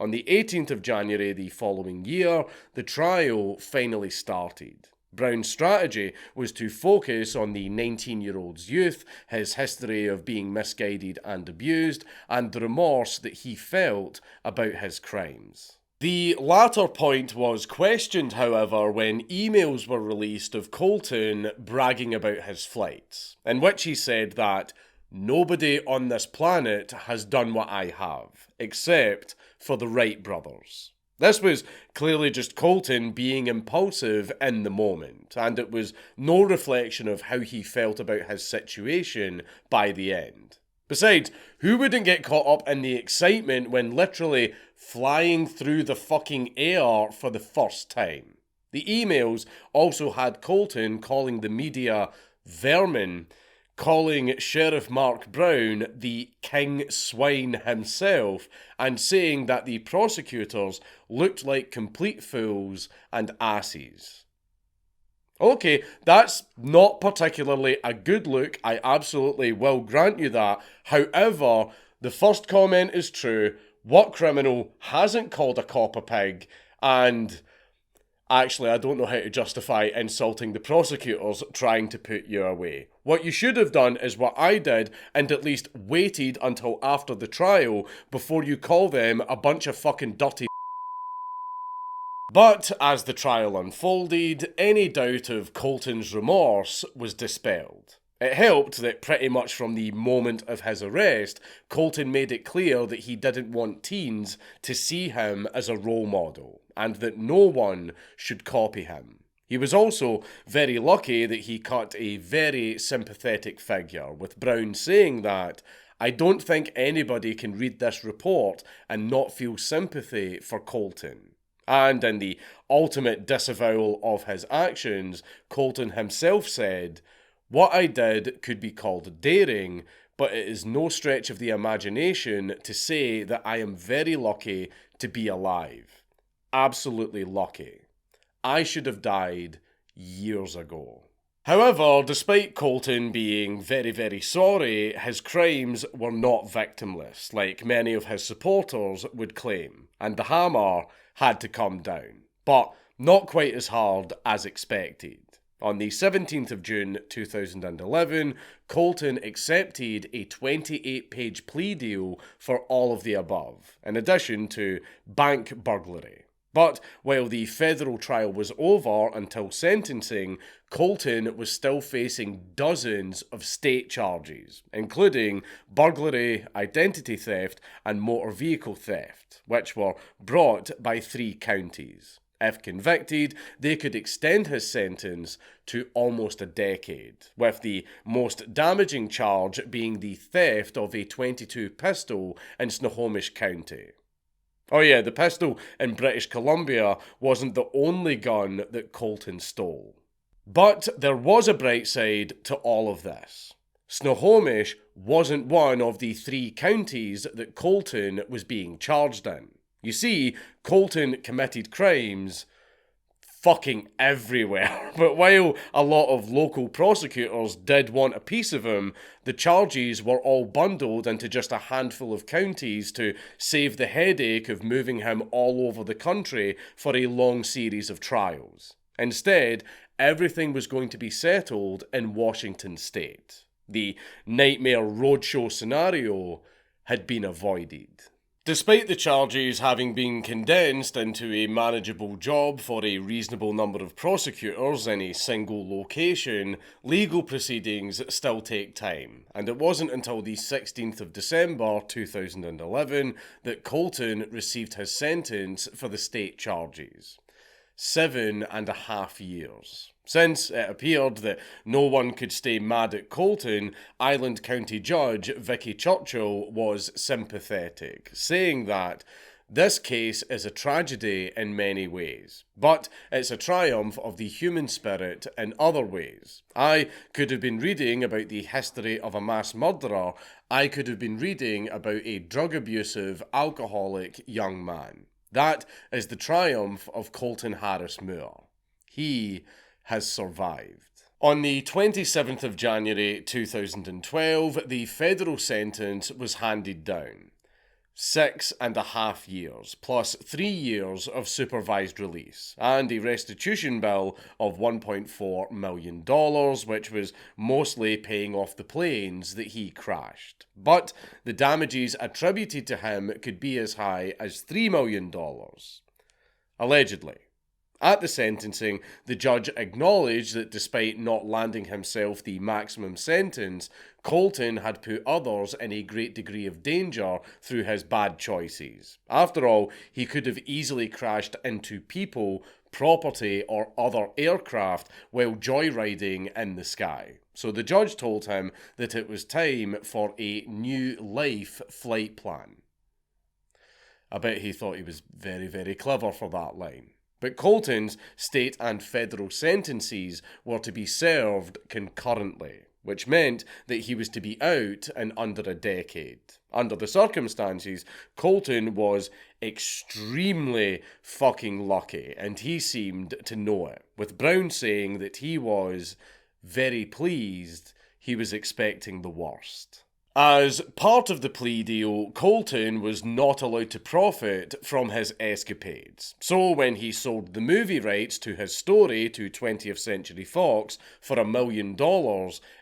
On the 18th of January the following year, the trial finally started. Brown's strategy was to focus on the 19-year-old's youth, his history of being misguided and abused, and the remorse that he felt about his crimes. The latter point was questioned, however, when emails were released of Colton bragging about his flights, in which he said that nobody on this planet has done what I have, except for the Wright brothers. This was clearly just Colton being impulsive in the moment, and it was no reflection of how he felt about his situation by the end. Besides, who wouldn't get caught up in the excitement when literally flying through the fucking air for the first time? The emails also had Colton calling the media vermin, calling Sheriff Mark Brown the king swine himself, and saying that the prosecutors looked like complete fools and asses. Okay, that's not particularly a good look, I absolutely will grant you that. However, the first comment is true. What criminal hasn't called a cop a pig? And actually, I don't know how to justify insulting the prosecutors trying to put you away. What you should have done is what I did, and at least waited until after the trial before you call them a bunch of fucking dirty. But as the trial unfolded, any doubt of Colton's remorse was dispelled. It helped that pretty much from the moment of his arrest, Colton made it clear that he didn't want teens to see him as a role model, and that no one should copy him. He was also very lucky that he cut a very sympathetic figure, with Brown saying that, "I don't think anybody can read this report and not feel sympathy for Colton." And in the ultimate disavowal of his actions, Colton himself said, "What I did could be called daring, but it is no stretch of the imagination to say that I am very lucky to be alive. Absolutely lucky. I should have died years ago." However, despite Colton being very, very sorry, his crimes were not victimless, like many of his supporters would claim, and the hammer had to come down, but not quite as hard as expected. On the 17th of June 2011, Colton accepted a 28-page plea deal for all of the above, in addition to bank burglary. But while the federal trial was over until sentencing, Colton was still facing dozens of state charges, including burglary, identity theft, and motor vehicle theft, which were brought by 3 counties. If convicted, they could extend his sentence to almost a decade, with the most damaging charge being the theft of a .22 pistol in Snohomish County. Oh yeah, the pistol in British Columbia wasn't the only gun that Colton stole. But there was a bright side to all of this. Snohomish wasn't one of the 3 counties that Colton was being charged in. You see, Colton committed crimes fucking everywhere. But while a lot of local prosecutors did want a piece of him, the charges were all bundled into just a handful of counties to save the headache of moving him all over the country for a long series of trials. Instead, everything was going to be settled in Washington state. The nightmare roadshow scenario had been avoided. Despite the charges having been condensed into a manageable job for a reasonable number of prosecutors in a single location, legal proceedings still take time, and it wasn't until the 16th of December 2011 that Colton received his sentence for the state charges. 7.5 years. Since it appeared that no one could stay mad at Colton, Island County Judge Vicky Churchill was sympathetic, saying that this case is a tragedy in many ways, but it's a triumph of the human spirit in other ways. I could have been reading about the history of a mass murderer. I could have been reading about a drug-abusive, alcoholic young man. That is the triumph of Colton Harris Moore. He has survived. On the 27th of January 2012, the federal sentence was handed down. 6.5 years, plus 3 years of supervised release, and a restitution bill of $1.4 million, which was mostly paying off the planes that he crashed. But the damages attributed to him could be as high as $3 million. Allegedly. At the sentencing, the judge acknowledged that despite not landing himself the maximum sentence, Colton had put others in a great degree of danger through his bad choices. After all, he could have easily crashed into people, property, or other aircraft while joyriding in the sky. So the judge told him that it was time for a new life flight plan. I bet he thought he was very, very clever for that line. But Colton's state and federal sentences were to be served concurrently, which meant that he was to be out in under a decade. Under the circumstances, Colton was extremely fucking lucky, and he seemed to know it, with Brown saying that he was very pleased he was expecting the worst. As part of the plea deal, Colton was not allowed to profit from his escapades. So when he sold the movie rights to his story to 20th Century Fox for $1 million,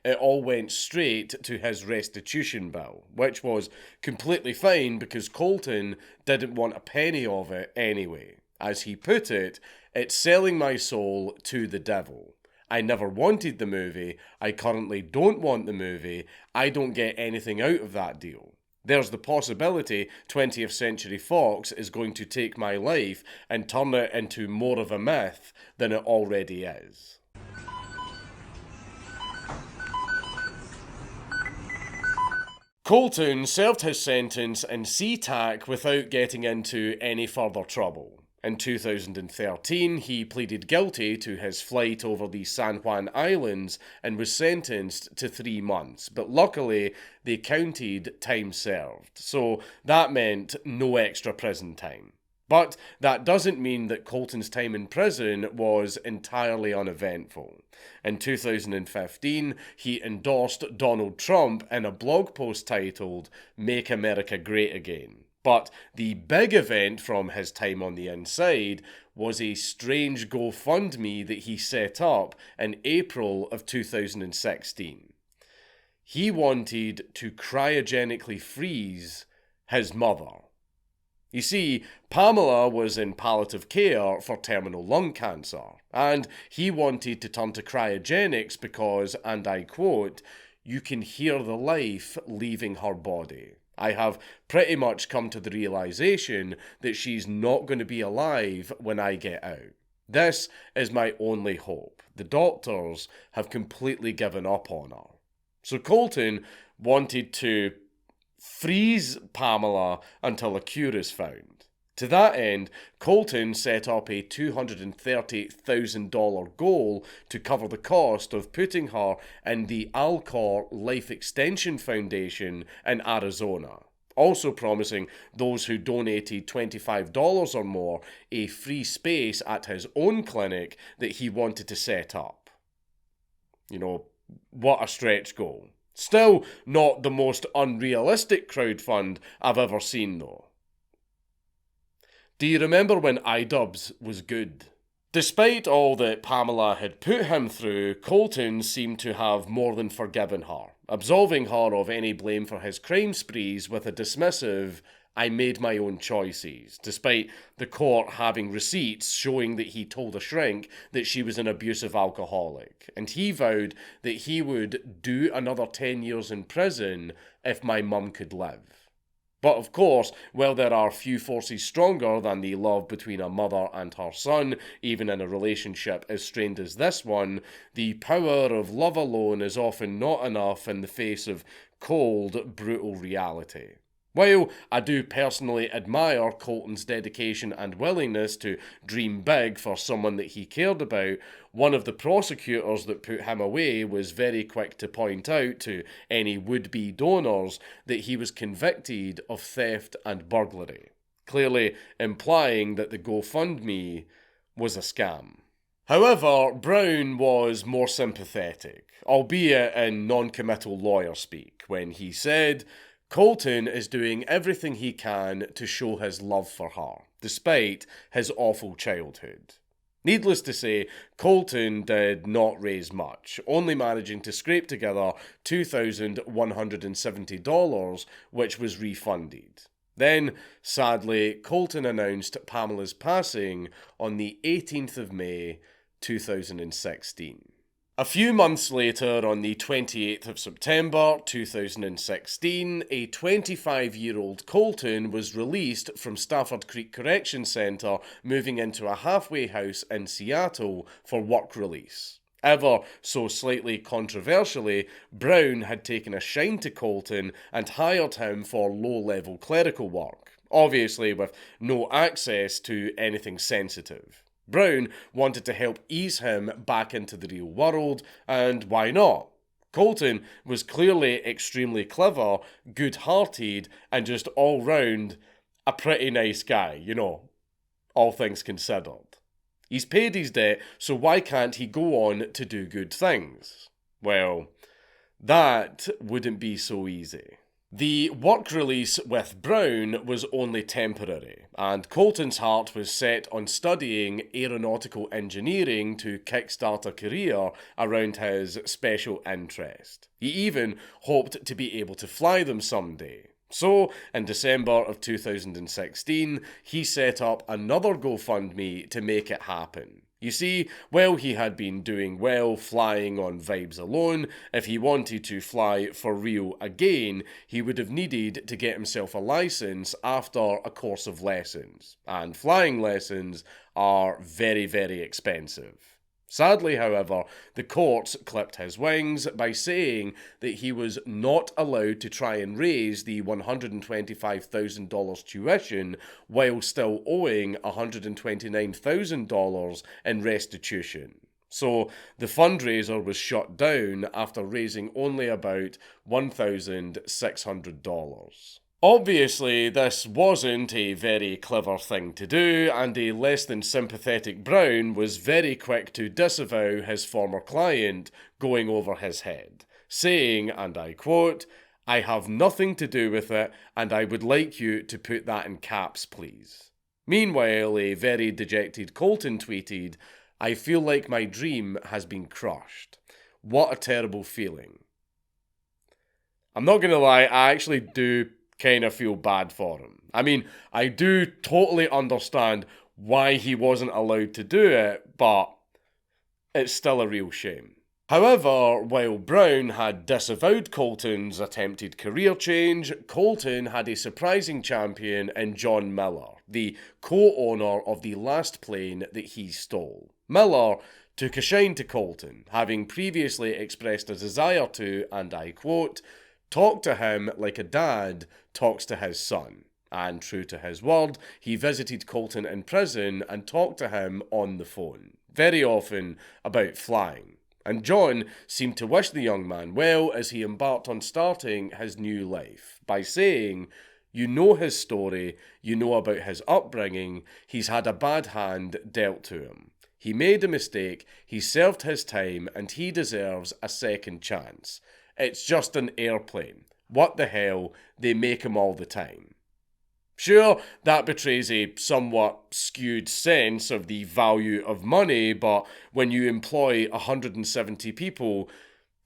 it all went straight to his restitution bill, which was completely fine because Colton didn't want a penny of it anyway. As he put it, it's selling my soul to the devil. I never wanted the movie, I currently don't want the movie, I don't get anything out of that deal. There's the possibility 20th Century Fox is going to take my life and turn it into more of a myth than it already is. Colton served his sentence in SeaTac without getting into any further trouble. In 2013, he pleaded guilty to his flight over the San Juan Islands and was sentenced to 3 months, but luckily they counted time served, so that meant no extra prison time. But that doesn't mean that Colton's time in prison was entirely uneventful. In 2015, he endorsed Donald Trump in a blog post titled "Make America Great Again." But the big event from his time on the inside was a strange GoFundMe that he set up in April of 2016. He wanted to cryogenically freeze his mother. You see, Pamela was in palliative care for terminal lung cancer, and he wanted to turn to cryogenics because, and I quote, "you can hear the life leaving her body. I have pretty much come to the realization that she's not going to be alive when I get out. This is my only hope. The doctors have completely given up on her." So Colton wanted to freeze Pamela until a cure is found. To that end, Colton set up a $230,000 goal to cover the cost of putting her in the Alcor Life Extension Foundation in Arizona, also promising those who donated $25 or more a free space at his own clinic that he wanted to set up. You know, what a stretch goal. Still not the most unrealistic crowdfund I've ever seen, though. Do you remember when iDubbbz was good? Despite all that Pamela had put him through, Colton seemed to have more than forgiven her, absolving her of any blame for his crime sprees with a dismissive, I made my own choices, despite the court having receipts showing that he told a shrink that she was an abusive alcoholic, and he vowed that he would do another 10 years in prison if my mum could live. But of course, while there are few forces stronger than the love between a mother and her son, even in a relationship as strained as this one, the power of love alone is often not enough in the face of cold, brutal reality. While I do personally admire Colton's dedication and willingness to dream big for someone that he cared about, one of the prosecutors that put him away was very quick to point out to any would-be donors that he was convicted of theft and burglary, clearly implying that the GoFundMe was a scam. However, Brown was more sympathetic, albeit in non-committal lawyer speak, when he said, Colton is doing everything he can to show his love for her, despite his awful childhood. Needless to say, Colton did not raise much, only managing to scrape together $2,170, which was refunded. Then, sadly, Colton announced Pamela's passing on the 18th of May, 2016. A few months later, on the 28th of September 2016, a 25-year-old Colton was released from Stafford Creek Correction Centre, moving into a halfway house in Seattle for work release. Ever so slightly controversially, Brown had taken a shine to Colton and hired him for low-level clerical work, obviously with no access to anything sensitive. Brown wanted to help ease him back into the real world, and why not? Colton was clearly extremely clever, good-hearted, and just all-round a pretty nice guy, all things considered. He's paid his debt, so why can't he go on to do good things? Well, that wouldn't be so easy. The work release with Brown was only temporary, and Colton's heart was set on studying aeronautical engineering to kickstart a career around his special interest. He even hoped to be able to fly them someday. So, in December of 2016, he set up another GoFundMe to make it happen. You see, while he had been doing well flying on vibes alone, if he wanted to fly for real again, he would have needed to get himself a license after a course of lessons. And flying lessons are very, very expensive. Sadly, however, the courts clipped his wings by saying that he was not allowed to try and raise the $125,000 tuition while still owing $129,000 in restitution. So the fundraiser was shut down after raising only about $1,600. Obviously, this wasn't a very clever thing to do, and a less than sympathetic Brown was very quick to disavow his former client going over his head, saying, and I quote, "I have nothing to do with it, and I would like you to put that in caps, please." Meanwhile, a very dejected Colton tweeted, "I feel like my dream has been crushed. What a terrible feeling." I'm not gonna lie, I actually do kind of feel bad for him. I mean, I do totally understand why he wasn't allowed to do it, but it's still a real shame. However, while Brown had disavowed Colton's attempted career change, Colton had a surprising champion in John Miller, the co-owner of the last plane that he stole. Miller took a shine to Colton, having previously expressed a desire to, and I quote, "talk to him like a dad talks to his son." And true to his word, he visited Colton in prison and talked to him on the phone, very often about flying. And John seemed to wish the young man well as he embarked on starting his new life by saying, "You know his story, you know about his upbringing, he's had a bad hand dealt to him. He made a mistake, he served his time, and he deserves a second chance. It's just an airplane. What the hell, they make 'em all the time." Sure, that betrays a somewhat skewed sense of the value of money, but when you employ 170 people,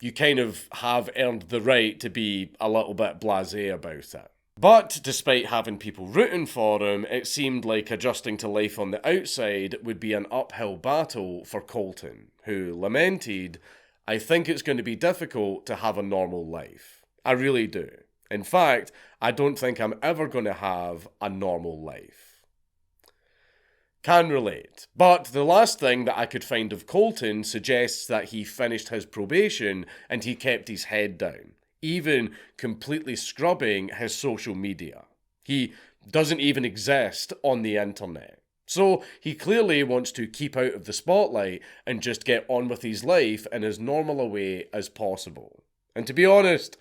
you kind of have earned the right to be a little bit blasé about it. But despite having people rooting for him, it seemed like adjusting to life on the outside would be an uphill battle for Colton, who lamented, "I think it's going to be difficult to have a normal life. I really do. In fact, I don't think I'm ever going to have a normal life." Can relate. But the last thing that I could find of Colton suggests that he finished his probation and he kept his head down, even completely scrubbing his social media. He doesn't even exist on the internet. So he clearly wants to keep out of the spotlight and just get on with his life in as normal a way as possible. And to be honest,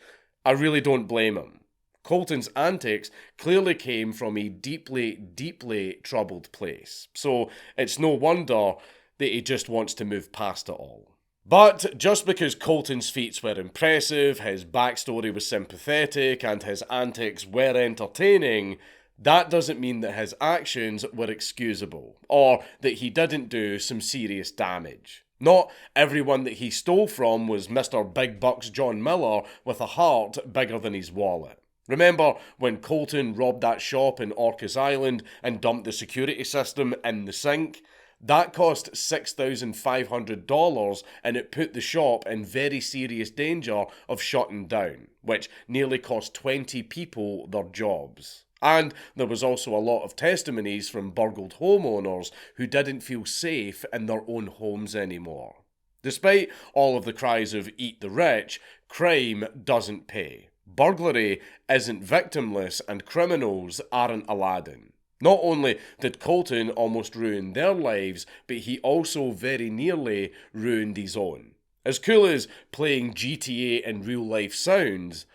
I really don't blame him. Colton's antics clearly came from a deeply, deeply troubled place, so it's no wonder that he just wants to move past it all. But just because Colton's feats were impressive, his backstory was sympathetic, and his antics were entertaining, that doesn't mean that his actions were excusable, or that he didn't do some serious damage. Not everyone that he stole from was Mr. Big Bucks John Miller with a heart bigger than his wallet. Remember when Colton robbed that shop in Orcas Island and dumped the security system in the sink? That cost $6,500 and it put the shop in very serious danger of shutting down, which nearly cost 20 people their jobs. And there was also a lot of testimonies from burgled homeowners who didn't feel safe in their own homes anymore. Despite all of the cries of "eat the rich," crime doesn't pay. Burglary isn't victimless and criminals aren't Aladdin. Not only did Colton almost ruin their lives, but he also very nearly ruined his own. As cool as playing GTA in real life sounds,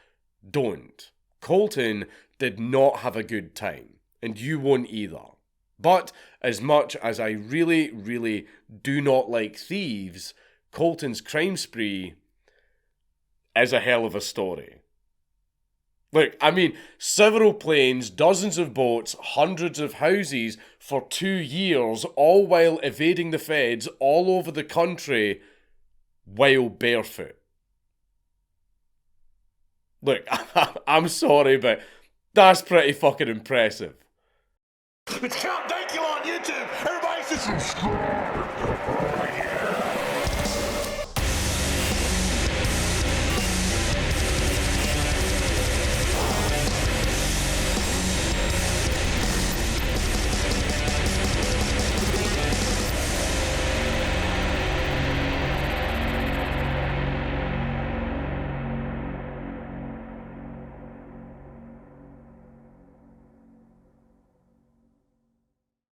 don't. Colton did not have a good time, and you won't either. But as much as I really, really do not like thieves, Colton's crime spree is a hell of a story. Look, I mean, several planes, dozens of boats, hundreds of houses for 2 years, all while evading the feds all over the country while barefoot. Look, I'm sorry, but that's pretty fucking impressive. It's Count Dankula on YouTube. Everybody just subscribe.